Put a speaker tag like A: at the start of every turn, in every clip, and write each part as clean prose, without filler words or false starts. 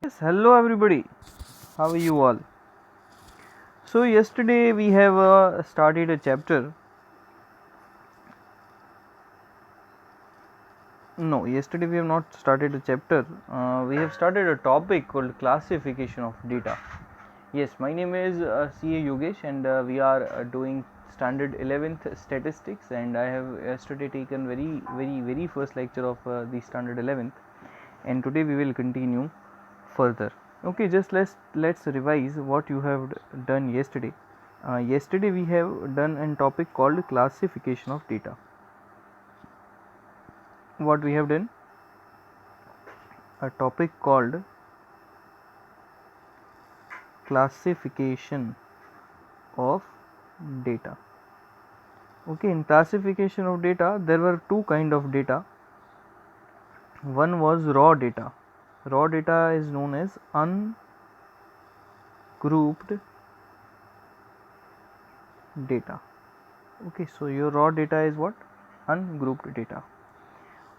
A: Yes, hello everybody. How are you all? So yesterday we have started a chapter. No, yesterday we have not started a chapter. We have started a topic called classification of data. Yes, my name is CA Yogesh, and we are doing standard 11th statistics, and I have yesterday taken very first lecture of the standard 11th, and today we will continue further. Okay, just let's revise what you have done yesterday. Yesterday we have done a topic called classification of data. What we have done? A topic called classification of data. Okay, in classification of data there were two kind of data. One was raw data. Raw data is known as ungrouped data. Okay, so your raw data is what? Ungrouped data.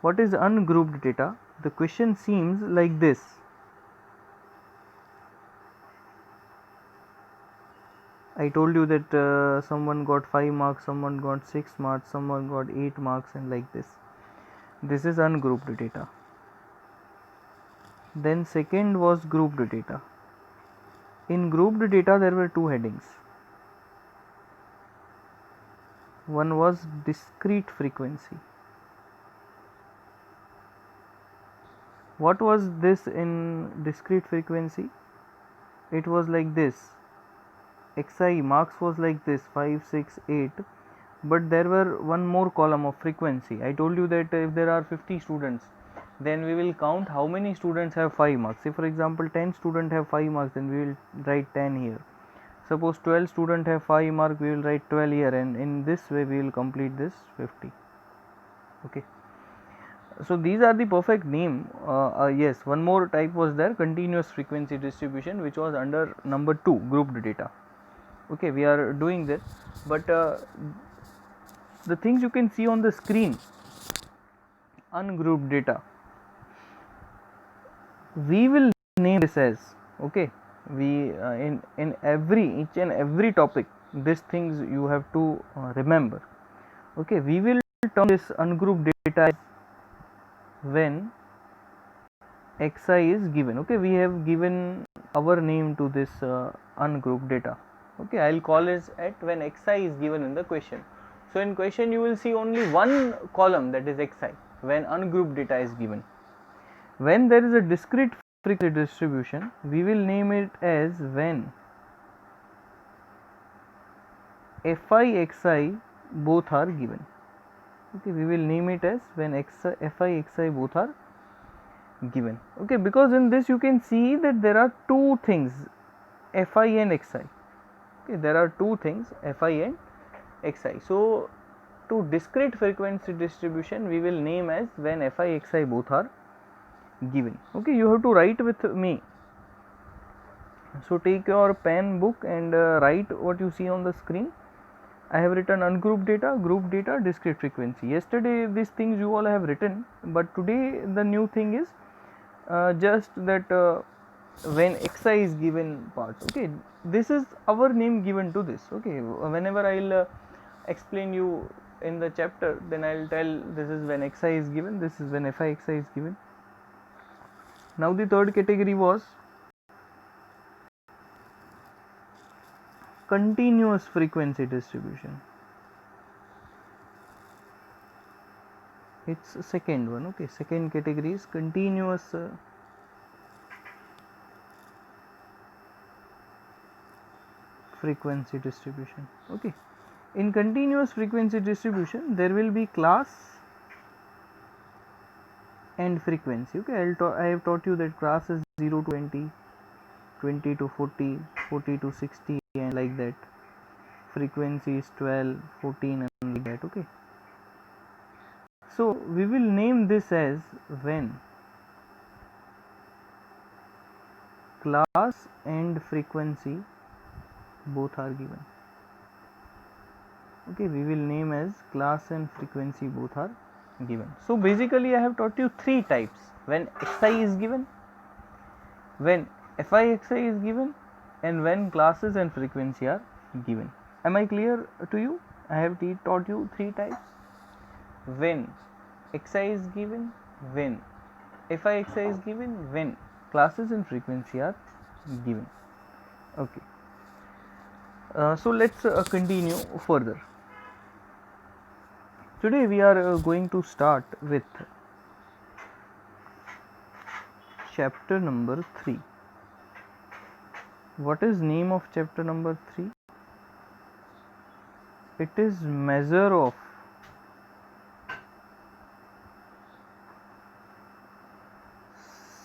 A: What is ungrouped data? The question seems like this. I told you that someone got 5 marks, someone got 6 marks, someone got 8 marks, and like this. This is ungrouped data. Then second was grouped data. In grouped data there were two headings. One was discrete frequency. What was this in discrete frequency? It was like this. Xi marks was like this 5, 6, 8, but there were one more column of frequency. I told you that if there are 50 students, then we will count how many students have 5 marks. If for example 10 students have 5 marks, then we will write 10 here. Suppose 12 students have 5 marks, we will write 12 here, and in this way we will complete this 50. Okay, so these are the perfect name. Yes, one more type was there, continuous frequency distribution, which was under number 2, grouped data. Okay, we are doing this, but the things you can see on the screen, ungrouped data, we will name this as, okay, we in every each and every topic, these things you have to remember. Okay, we will term this ungrouped data when xi is given. Okay, we have given our name to this ungrouped data. Okay, I'll call it at when xi is given in the question. So in question you will see only one column, that is xi, when ungrouped data is given. When there is a discrete frequency distribution, we will name it as when fi xi both are given. Okay, we will name it as when fi xi both are given. Okay, because in this you can see that there are two things, fi and xi. Okay, there are two things, fi and xi. So to discrete frequency distribution we will name as when fi xi both are given. Okay, you have to write with me. So take your pen, book, and write what you see on the screen. I have written ungrouped data, grouped data, discrete frequency. Yesterday these things you all have written, but today the new thing is just that when xi is given parts. Okay, this is our name given to this. Okay, whenever I'll explain you in the chapter, then I'll tell this is when xi is given, this is when fi xi is given. Now the third category was continuous frequency distribution. It's second one. Okay, second category is continuous frequency distribution. Okay, in continuous frequency distribution there will be class and frequency. Okay, I have taught you that class is 0 to 20, 20 to 40, 40 to 60, and like that. Frequency is 12, 14, and like that. Okay, so we will name this as when class and frequency both are given. Okay, we will name as class and frequency both are given. So basically I have taught you three types: when xi is given, when Fi(xi) is given and when classes and frequency are given. Am I clear to you? I have taught you three types. When xi is given, when Fi(xi) is given, when classes and frequency are given. Okay. So let's continue further. Today we are going to start with chapter number 3. What is name of chapter number 3? It is measure of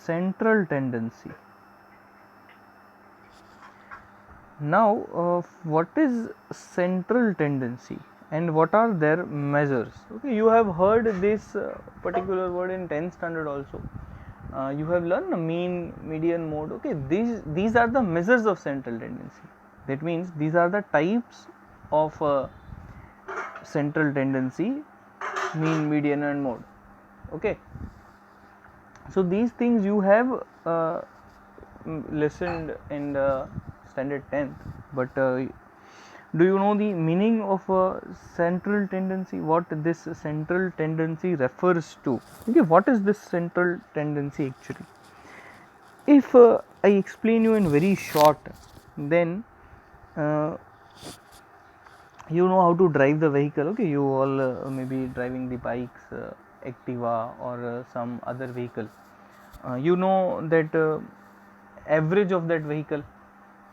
A: central tendency. Now what is central tendency and what are their measures? Okay, you have heard this particular word in 10th standard also. You have learned mean, median, mode. Okay, these are the measures of central tendency. That means these are the types of central tendency: mean, median and mode. Okay, so these things you have listened in the standard 10th, but do you know the meaning of central tendency, what this central tendency refers to? Okay, what is this central tendency actually? If I explain you in very short, then you know how to drive the vehicle. Okay, you all may be driving the bikes, Activa or some other vehicle. You know that average of that vehicle.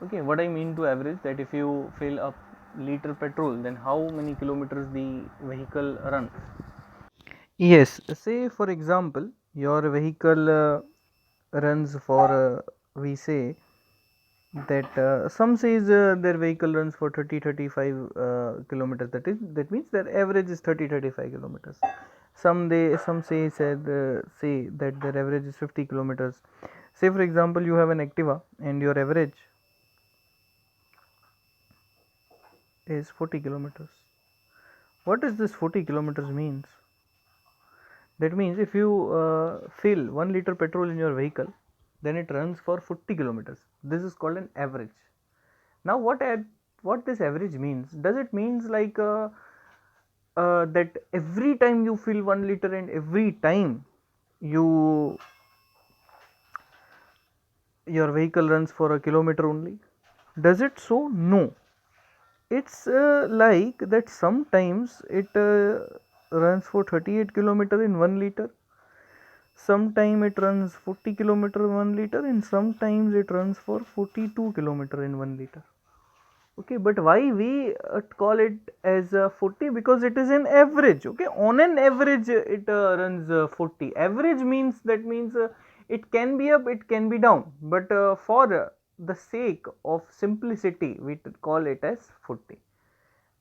A: Okay, what I mean to average, that if you fill up liter petrol, then how many kilometers the vehicle runs? Yes, say for example your vehicle runs for we say that some says their vehicle runs for 30-35 kilometers, that means their average is 30-35 kilometers. Some say that their average is 50 kilometers. Say for example you have an Activa and your average is 40 kilometers. What does this 40 kilometers means? That means if you fill 1 liter petrol in your vehicle, then it runs for 40 kilometers. This is called an average. Now what this average means? Does it means like that every time you fill 1 liter and every time your vehicle runs for a kilometer only? Does it so? No. It's like that sometimes it runs for 38 kilometer in 1 liter, sometime it runs 40 kilometer 1 liter, and sometimes it runs for 42 kilometer in 1 liter. Okay, but why we call it as 40? Because it is an average. Okay, on an average it runs 40. Average means, that means it can be up, it can be down, but for the sake of simplicity we call it as 40.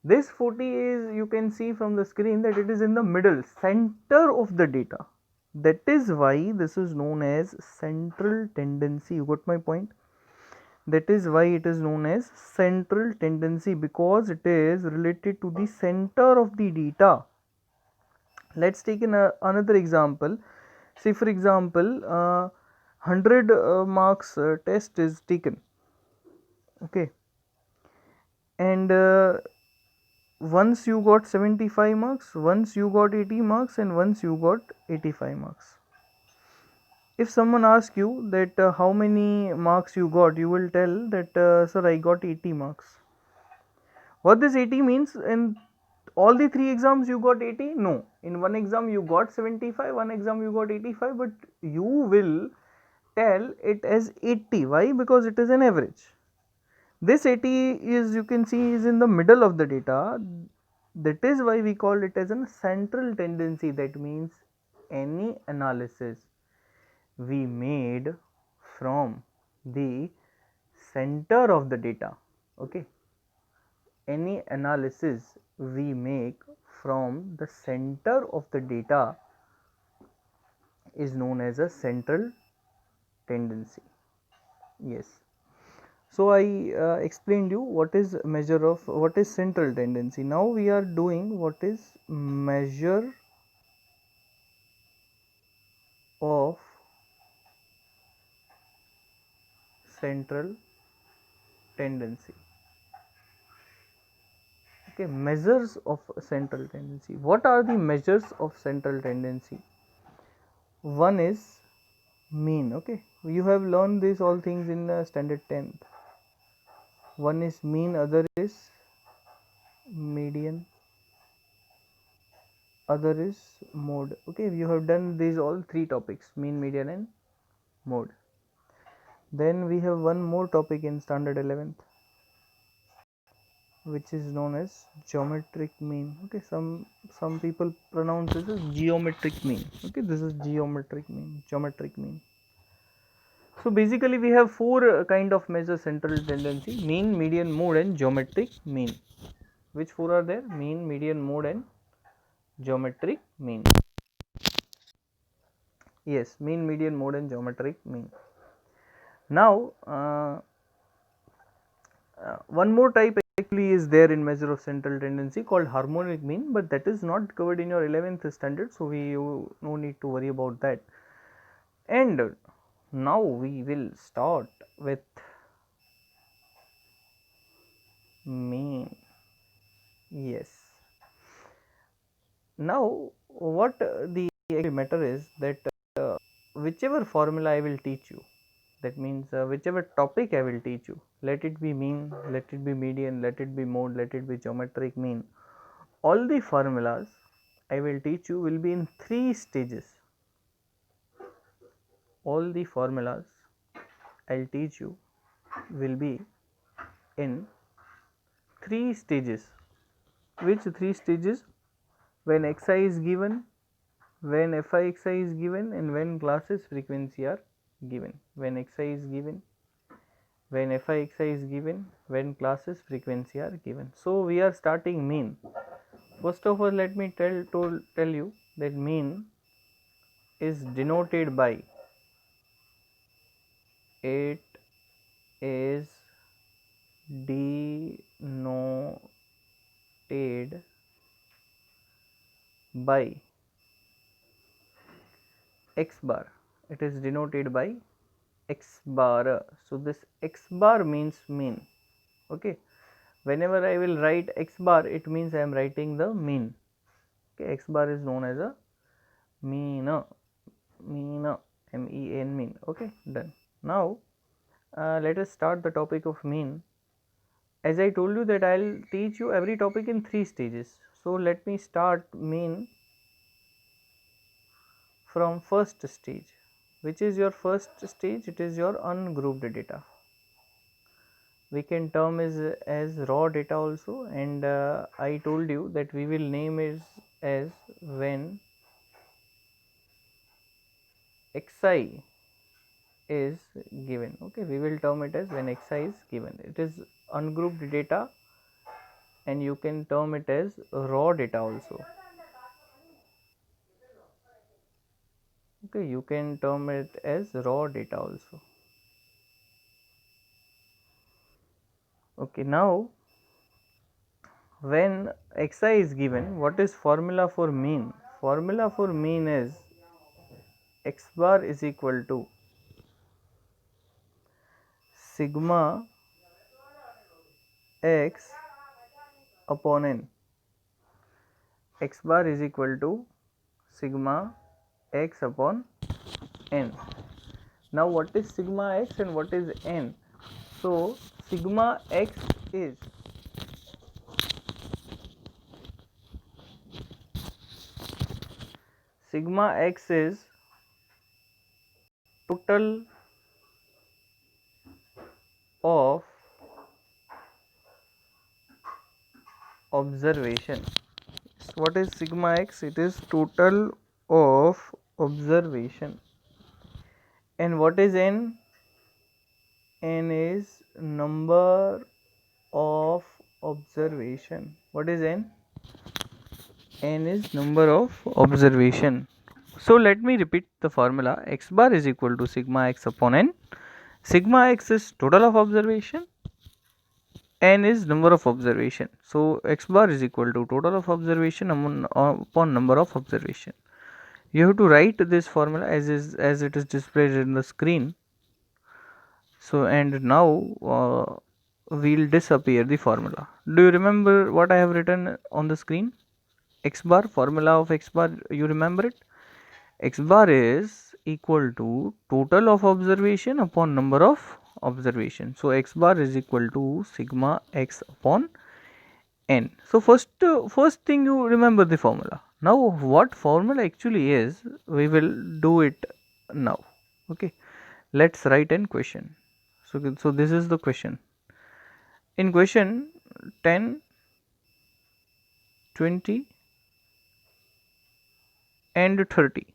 A: This 40 is, you can see from the screen, that it is in the middle, center of the data. That is why this is known as central tendency. You got my point? That is why it is known as central tendency, because it is related to the center of the data. Let's take another example. Say for example 100 marks test is taken. Okay, and once you got 75 marks, once you got 80 marks, and once you got 85 marks. If someone asks you that how many marks you got, you will tell that sir, I got 80 marks. What this 80 means? In all the 3 exams you got 80? No, in one exam you got 75, one exam you got 85, but you will tell it as 80. Why? Because it is an average. This 80 is, you can see, is in the middle of the data. That is why we call it as a central tendency. That means any analysis we made from the center of the data. Okay, any analysis we make from the center of the data is known as a central tendency. Yes, so I explained you what is measure of, what is central tendency. Now we are doing what is measure of central tendency. Okay, measures of central tendency. What are the measures of central tendency? One is mean. Okay, you have learned these all things in standard 10th. One is mean, other is median, other is mode. Okay, you have done these all three topics, mean, median and mode. Then we have one more topic in standard 11th, which is known as geometric mean. Okay, some people pronounce this as geometric mean. Okay, this is geometric mean. So basically we have four kind of measure central tendency: mean, median, mode and geometric mean. Which four are there? Mean, median, mode and geometric mean. Yes, mean, median, mode and geometric mean. Now one more type actually is there in measure of central tendency called harmonic mean, but that is not covered in your 11th standard, so no need to worry about that. And now we will start with mean. Yes. Now what the matter is that whichever formula I will teach you, that means whichever topic I will teach you, let it be mean, let it be median, let it be mode, let it be geometric mean, all the formulas I will teach you will be in 3 stages. All the formulas I'll teach you will be in 3 stages. Which 3 stages? When xi is given, when fi xi is given, and when classes frequency are given. When xi is given, when fi xi is given, when classes frequency are given. So we are starting mean. First of all, let me tell you that mean is denoted by, it is denoted by x bar. It is denoted by x bar. So this x bar means mean. Okay, whenever I will write x bar, it means I am writing the mean. Okay, x bar is known as a mean, MEAN, mean. Okay, done. Now let us start the topic of mean. As I told you that I will teach you every topic in 3 stages. So let me start mean from first stage. Which is your first stage? It is your ungrouped data. We can term as raw data also, and I told you that we will name it as when xi is given. Okay, we will term it as when xi is given. It is ungrouped data, and you can term it as raw data also. Okay, you can term it as raw data also. Okay, now when xi is given, what is formula for mean? Formula for mean is x bar is equal to sigma x upon n. X bar is equal to sigma x upon n. Now what is sigma x and what is n? So sigma x is total of observation. What is sigma x? It is total of observation. And what is n? N is number of observation. What is n? N is number of observation. So let me repeat the formula. X bar is equal to sigma x upon n. Sigma x is total of observation, n is number of observation. So x bar is equal to total of observation upon number of observation. You have to write this formula as it is displayed in the screen. So and now we'll disappear the formula. Do you remember what I have written on the screen? X bar, formula of X bar, you remember it? X bar is equal to total of observation upon number of observation. So X bar is equal to sigma X upon n. So first thing you remember the formula. Now what formula actually is, we will do it now. Okay, let's write in question. So this is the question. In question 10, 20 and 30.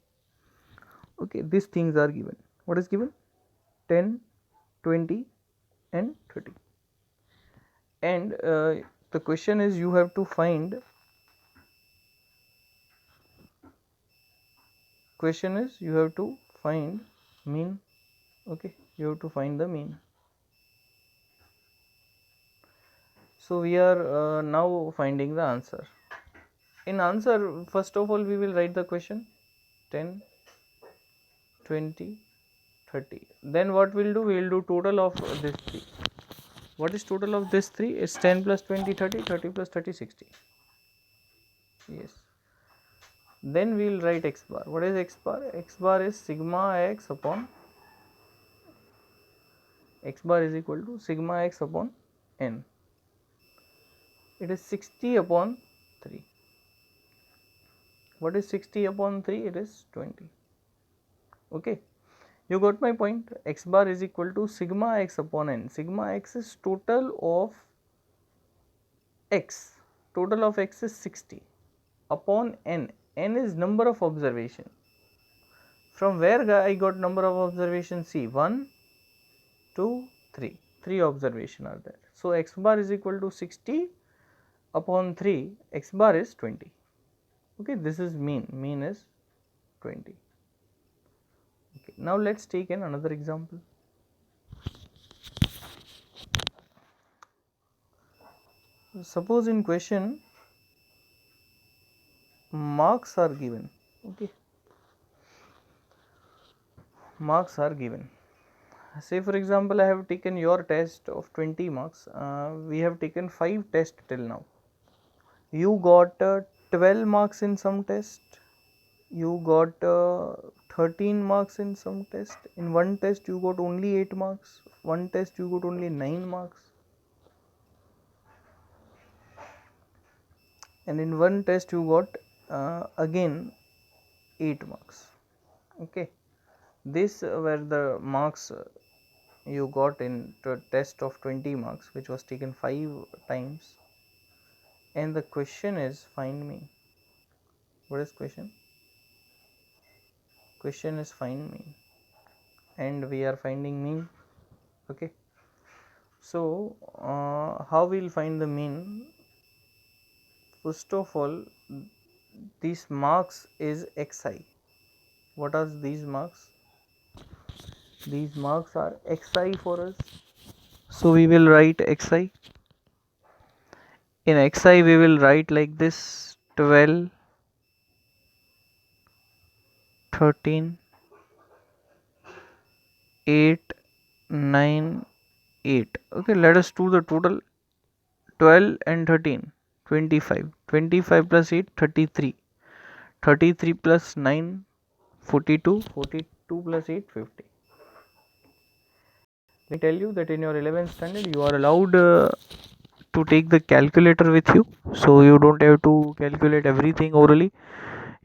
A: Okay, these things are given. What is given? 10, 20 and 30. And the question is, you have to find mean. Okay, you have to find the mean. So we are now finding the answer. In answer, first of all we will write the question 10, 20, 30. Then what we'll do, we'll do total of this 3. What is total of this 3? It's 10 plus 20, 30, 30 plus 30, 60. Yes. Then we will write X bar. What is X bar? X bar is sigma X upon, X bar is equal to sigma X upon n. It is 60 upon 3. What is 60 upon 3? It is 20. Okay, you got my point. X bar is equal to sigma X upon n. Sigma X is total of X. Total of X is 60 upon n. N is number of observation. From where I got number of observation? See, 1, 2, 3. 3 observation are there. So X bar is equal to 60 upon 3. X bar is 20. Okay, this is mean. Mean is 20. Okay, now let's take another example. Suppose in question marks are given. Okay, marks are given. Say for example, I have taken your test of 20 marks. We have taken 5 tests till now. You got 12 marks in some test. You got 13 marks in some test. In one test you got only 8 marks. One test you got only 9 marks. And in one test you got again 8 marks. Okay, these were the marks you got in the test of 20 marks, which was taken 5 times. And the question is, find mean. What is question? Question is find mean, and we are finding mean. Okay, so how we'll find the mean? First of all, these marks is xi. What are these marks? These marks are xi for us. So we will write xi. In xi we will write like this: 12, 13, 8, 9, 8. Okay, let us do the total. 12 and 13, 25. 25 plus 8, 33. 33 plus 9, 42. 42 plus 8, 50. Let me tell you that in your 11th standard you are allowed to take the calculator with you, so you don't have to calculate everything orally.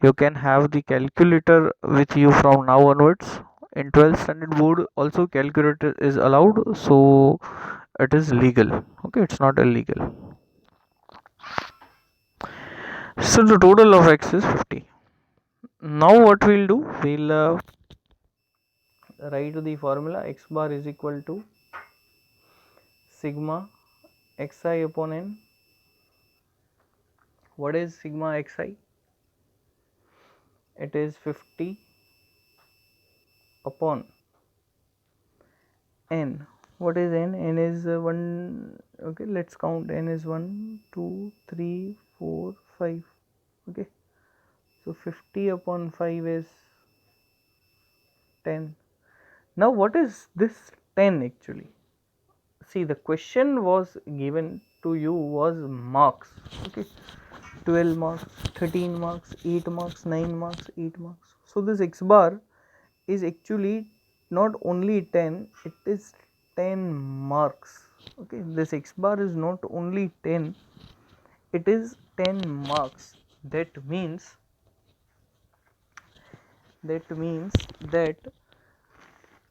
A: You can have the calculator with you from now onwards. In 12th standard board also calculator is allowed, so it is legal. Okay, it's not illegal. So the total of x is 50. Now what we'll do, we'll write the formula. X bar is equal to sigma xi upon n. What is sigma xi? It is 50 upon n. What is n? N is 1. Okay, let's count. N is 1, 2, 3, 4, 5. Okay, so 50 upon 5 is 10. Now what is this 10 actually. See, the question was given to you was marks. Okay, 12 marks, 13 marks, 8 marks, 9 marks, 8 marks. So this x bar is actually not only 10, it is 10 marks. Okay, this x bar is not only 10, it is 10 marks. That means that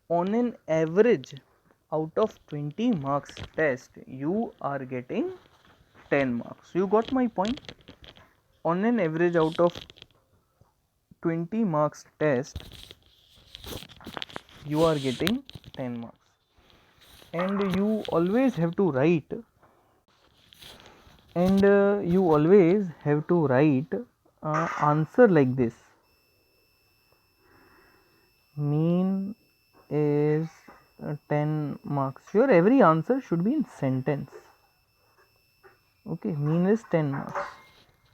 A: on an average out of 20 marks test you are getting 10 marks. You got my point? On an average out of 20 marks test you are getting 10 marks, and you always have to write answer like this: mean is 10 marks. Your every answer should be in sentence. Okay, mean is 10 marks.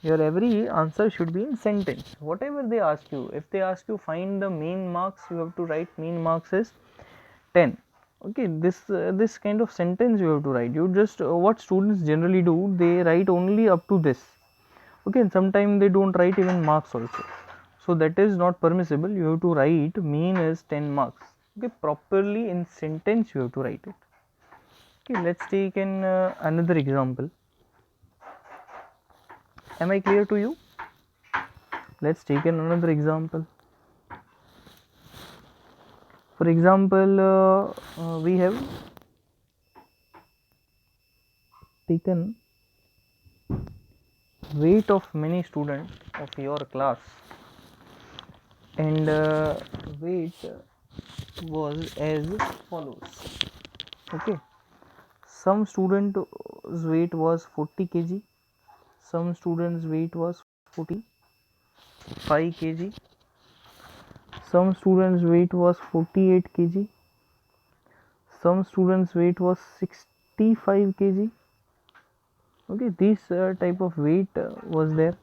A: Your every answer should be in sentence. Whatever they ask you, if they ask you find the mean marks, you have to write mean marks is 10. Okay, this kind of sentence you have to write. You just what students generally do, they write only up to this. Okay, and sometimes they don't write even marks also. So that is not permissible. You have to write mean is 10 marks. Okay, properly in sentence you have to write it. Okay, let's take an another example. Am I clear to you? Let's take another example. For example, we have taken weight of many students of your class, and weight was as follows. Okay, some students weight was 40 kg, some students weight was 45 kg, some students weight was 48 kg, some students weight was 65 kg. Okay, this type of weight was there.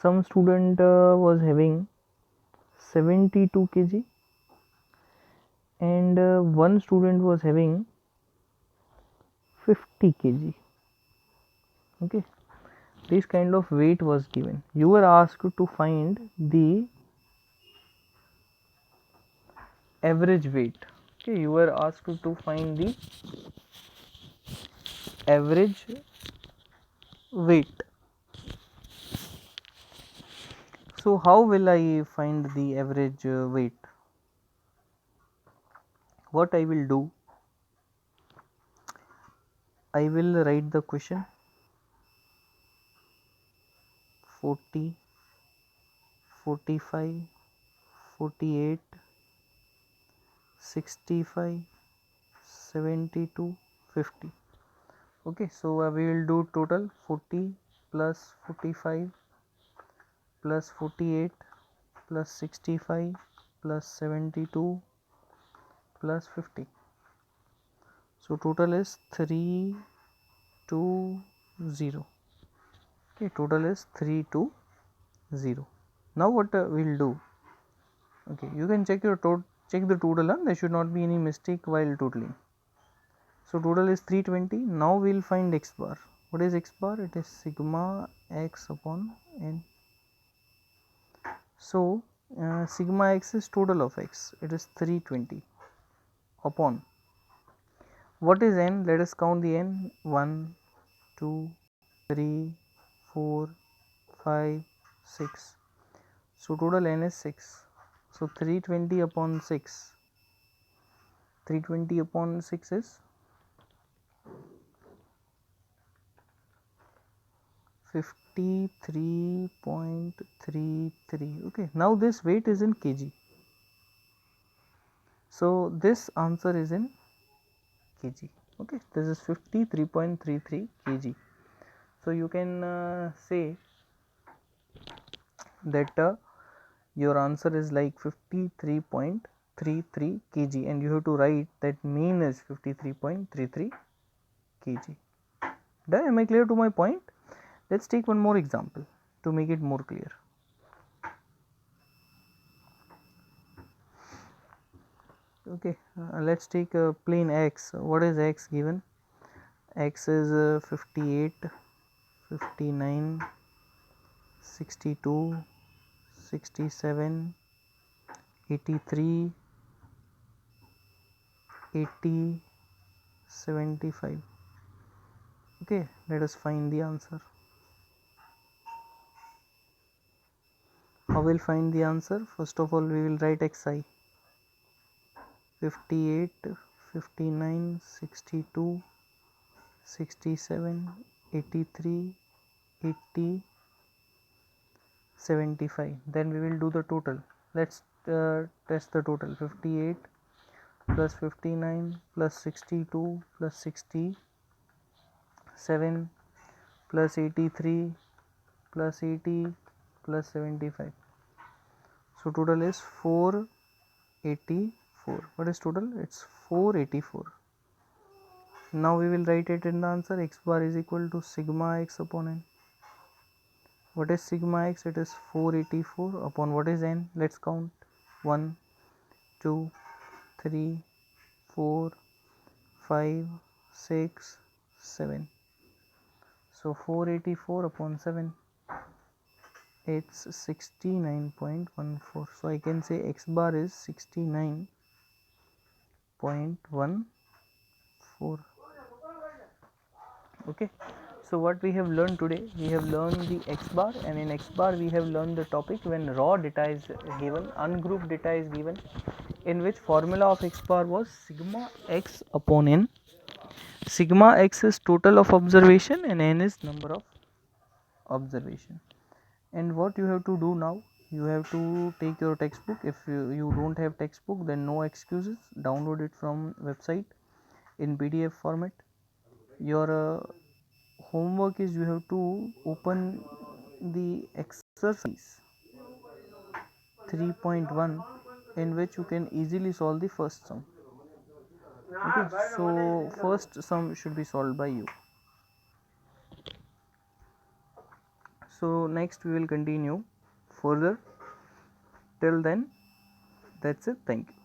A: Some student was having 72 kg, and one student was having 50 kg. Okay, this kind of weight was given. You were asked to find the average weight. Okay, you were asked to find the average weight. So how will I find the average weight? What I will do, I will write the question 40, 45, 48, 65, 72, 50. Okay, so we will do total 40 plus 45 plus 48 plus 65 plus 72 plus 50. So total is 320. Okay, total is 320. Now what we'll do? Okay, you can check your check the total, and there should not be any mistake while totaling. So total is 320. Now we'll find x bar. What is x bar? It is sigma x upon n. So sigma x is total of x. It is 320 upon. What is n? Let us count the n. 1, 2, 3, 4, 5, 6. So total n is 6. So 320 upon 6. 320 upon 6 is 53.33. Okay, now this weight is in kg. So this answer is in kg. Okay, this is 53.33 kg. So you can say that your answer is like 53.33 kg, and you have to write that mean is 53.33 kg. Done? Am I clear to my point? Let's take one more example to make it more clear. Okay, let's take a plain x. What is x given? X is 58, 59, 62, 67, 83, 80, 75. Okay, let us find the answer. How will find the answer? First of all, we will write xi. 58, 59, 62, 67, 83, 80, 75. Then we will do the total. Let's test the total. 58 plus 59 plus 62 plus 67 plus 83 plus 80 plus 75. So total is 484. What is total? It's 484. Now we will write it in the answer. X bar is equal to sigma x upon n. What is sigma x? It is 484 upon what is n? Let's count. 1, 2, 3, 4, 5, 6, 7. So 484 upon 7, it's 69.14. So I can say x bar is 69.14. Okay, so what we have learned today, we have learned the x bar, and in x bar we have learned the topic when raw data is given, ungrouped data is given, in which formula of x bar was sigma x upon n. Sigma x is total of observation and n is number of observation. And what you have to do now, you have to take your textbook. If you don't have textbook, then no excuses, download it from website in PDF format. Your homework is you have to open the exercise 3.1 in which you can easily solve the first sum. Okay, so first sum should be solved by you. So next we will continue further. Till then, that's it. Thank you.